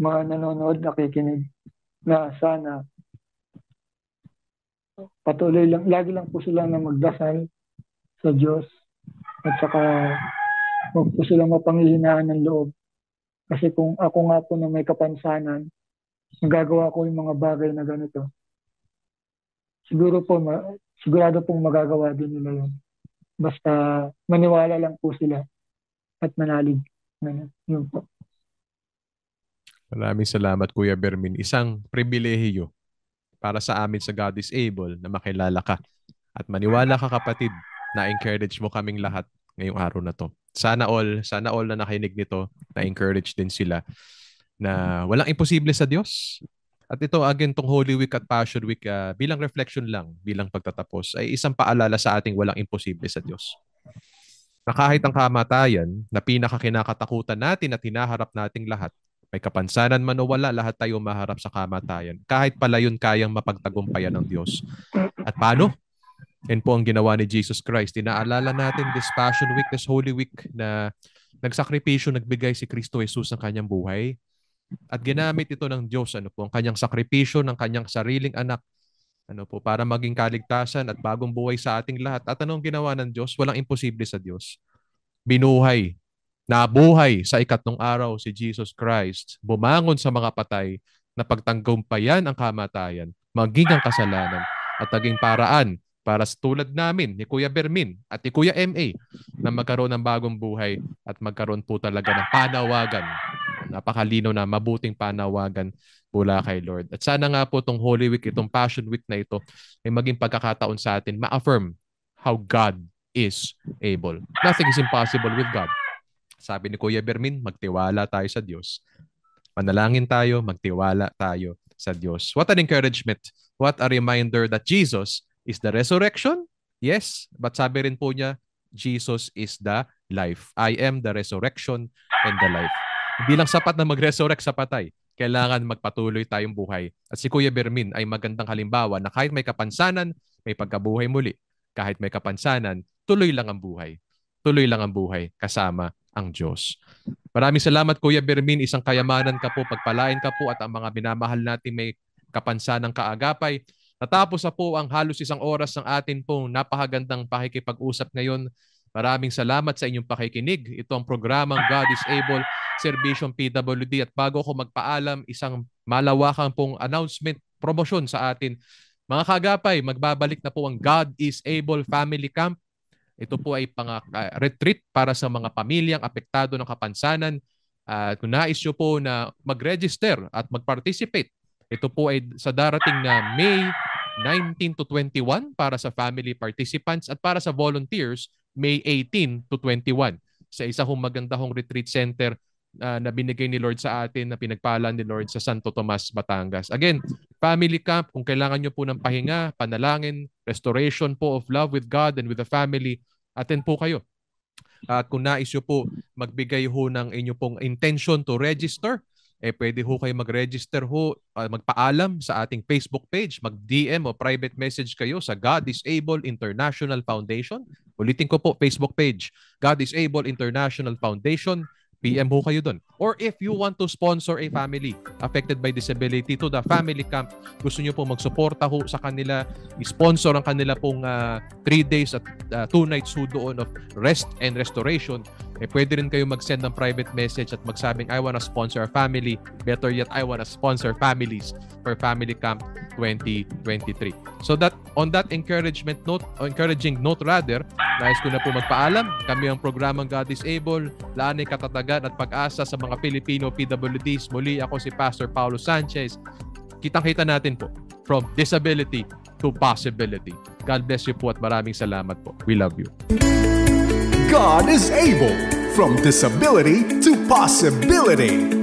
mga nanonood, nakikinig, na sana patuloy lang, lagi lang po sila na magdasal sa Diyos at saka huwag po silang mapanghihinaan ng loob. Kasi kung ako nga po na may kapansanan, magagawa ko yung mga bagay na ganito, sigurado pong magagawa din nila yun. Basta maniwala lang po sila at manalig. Yun po. Maraming salamat, Kuya Bermin. Isang pribilehiyo para sa amin sa God is Able na makilala ka. At maniwala ka, kapatid, na encourage mo kaming lahat ngayong araw na to. Sana all na nakinig nito, na-encourage din sila na walang imposible sa Diyos. At ito, again, tong Holy Week at Passion Week, bilang reflection lang, bilang pagtatapos, ay isang paalala sa ating walang imposible sa Diyos. Na kahit ang kamatayan, na pinakakinakatakutan natin at hinaharap nating lahat, may kapansanan man o wala, lahat tayo maharap sa kamatayan. Kahit pala yun kayang mapagtagumpayan ng Diyos. At paano? Yan po ang ginawa ni Jesus Christ. Inaalala natin this Passion Week, this Holy Week, na nagsakripisyo, nagbigay si Kristo Jesus ng kanyang buhay. At ginamit ito ng Diyos, ang kanyang sakripisyo ng kanyang sariling anak, para maging kaligtasan at bagong buhay sa ating lahat. At anong ginawa ng Diyos? Walang imposible sa Diyos. Binuhay. Nabuhay sa ikatlong araw si Jesus Christ, bumangon sa mga patay na pagtanggumpayan ang kamatayan, maging ang kasalanan at naging paraan para sa tulad namin ni Kuya Bermin at ni Kuya M.A. na magkaroon ng bagong buhay at magkaroon po talaga ng panawagan, napakalino na mabuting panawagan mula kay Lord. At sana nga po itong Holy Week, itong Passion Week na ito ay maging pagkakataon sa atin ma-affirm how God is able. Nothing is impossible with God. Sabi ni Kuya Bermin, magtiwala tayo sa Diyos. Manalangin tayo, magtiwala tayo sa Diyos. What an encouragement. What a reminder that Jesus is the resurrection. Yes, but sabi rin po niya, Jesus is the life. I am the resurrection and the life. Hindi lang sapat na mag-resurrect sa patay. Kailangan magpatuloy tayong buhay. At si Kuya Bermin ay magandang halimbawa na kahit may kapansanan, may pagkabuhay muli. Kahit may kapansanan, tuloy lang ang buhay. Tuloy lang ang buhay kasama ang Diyos. Maraming salamat, Kuya Bermin. Isang kayamanan ka po, pagpalain ka po at ang mga minamahal natin may kapansanang kaagapay. Natapos na po ang halos isang oras ng atin pong napakagandang pakikipag-usap ngayon. Maraming salamat sa inyong pakikinig. Ito ang programang God is Able, Serbisyong PWD. At bago ko magpaalam, isang malawakang pong announcement, promosyon sa atin. Mga kaagapay, magbabalik na po ang God is Able Family Camp. Ito po ay retreat para sa mga pamilyang apektado ng kapansanan. Kung nais nyo po na mag-register at mag-participate, ito po ay sa darating na May 19 to 21 para sa family participants at para sa volunteers, May 18 to 21 sa isa hong maganda hong retreat center na binigay ni Lord sa atin, na pinagpala ni Lord sa Santo Tomas, Batangas. Again, family camp, kung kailangan nyo po ng pahinga, panalangin, restoration po of love with God and with the family, attend po kayo. At kung nais nyo po magbigay ho ng inyo pong intention to register, pwede ho kayo mag-register ho, magpaalam sa ating Facebook page, mag-DM o private message kayo sa God is Able International Foundation. Ulitin ko po, Facebook page, God is Able International Foundation. PM ho kayo doon. Or if you want to sponsor a family affected by disability to the family camp, gusto nyo po magsuporta ho sa kanila, sponsor ang kanila pong 3 days at 2 nights ho doon of rest and restoration, pwede rin kayo mag-send ng private message at magsabing, I wanna sponsor a family. Better yet, I wanna sponsor families for Family Camp 2023. So that on that encouraging note rather, nais ko na po magpaalam. Kami ang programang God is Able, laanay katatagan at pag-asa sa mga Filipino PWDs. Muli ako si Pastor Paulo Sanchez. Kitang-kita natin po from disability to possibility. God bless you po at maraming salamat po. We love you. God is able, from disability to possibility.